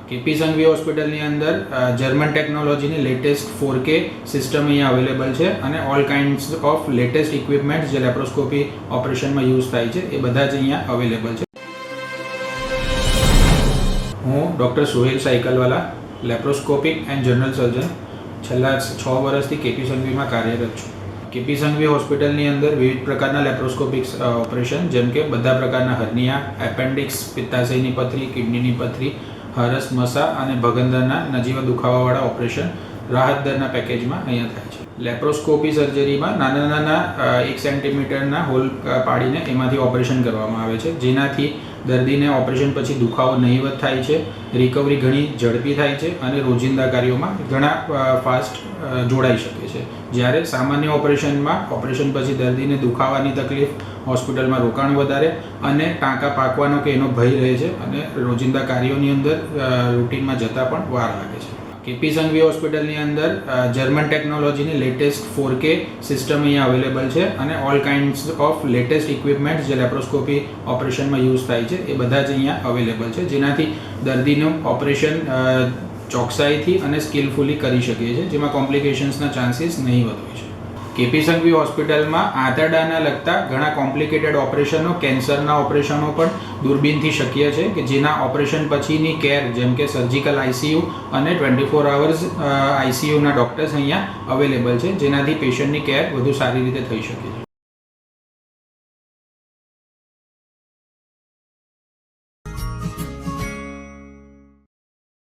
KP Sanghvi હોસ્પિટલની અંદર German ટેકનોલોજીની લેટેસ્ટ 4K સિસ્ટમ અહીંયા અવેલેબલ છે અને all kinds of latest equipments જે લેપ્રોસ્કોપી ઓપરેશનમાં યુઝ થાય છે એ બધા જ અહીંયા અવેલેબલ છે. હું doctor Sohail સાયકલવાલા, laparoscopic and general સર્જન, છેલ્લા 6 વર્ષથી કેપી સંઘવીમાં કાર્યરત છું. કેપી સંઘવી હોસ્પિટલની અંદર વિવિધ પ્રકારના લેપ્રોસ્કોપિક ઓપરેશન જેમ કે બધા પ્રકારના હર્નિયા, એપેન્ડિક્સ, પિત્તાશયની પથરી, કિડનીની પથરી, હરસ, મસા અને ભગંદરના નજીવા દુખાવાવાળા ઓપરેશન રાહત દરના પેકેજમાં અહીંયા થાય છે. લેપ્રોસ્કોપી સર્જરીમાં નાના નાના 1 સેન્ટીમીટરના હોલ પાડીને એમાંથી ઓપરેશન કરવામાં આવે છે, જેનાથી દર્દીને ઓપરેશન પછી દુખાવો નહીવત થાય છે, રિકવરી ઘણી ઝડપી થાય છે અને રોજિંદા કાર્યોમાં ઘણા ફાસ્ટ જોડાઈ શકે છે. જ્યારે સામાન્ય ઓપરેશન પછી દર્દીને દુખાવાની તકલીફ, હોસ્પિટલમાં રોકાણ વધારે અને ટાંકા પાકવાનો કે એનો ભય રહે છે અને રોજિંદા કાર્યોની અંદર રૂટીનમાં જતાં પણ વાર લાગે છે. કેપી સંઘવી હોસ્પિટલની અંદર જર્મન ટેકનોલોજીની લેટેસ્ટ 4K સિસ્ટમ અહીંયા અવેલેબલ છે અને all kinds of latest equipments જે લેપ્રોસ્કોપી ઓપરેશનમાં યુઝ થાય છે એ બધા જ અહીંયા અવેલેબલ છે, જેનાથી દર્દીનું ઓપરેશન ચોકસાઈથી અને સ્કિલફુલી કરી શકીએ છીએ, જેમાં કોમ્પ્લિકેશન્સના ચાન્સીસ નહીં હોય છે. કેપી સંઘવી હોસ્પિટલમાં આંતરડાના લગતા ઘણા કોમ્પ્લિકેટેડ ઓપરેશનો, કેન્સરના ઓપરેશનો પણ દૂરબીનથી શક્ય છે કે જેના ઓપરેશન પછીની કેર જેમ કે સર્જિકલ ICU અને 24 અવર્સ ICUના ડૉક્ટર્સ અહીંયા અવેલેબલ છે, જેનાથી પેશન્ટની કેર વધુ સારી રીતે થઈ શકે છે.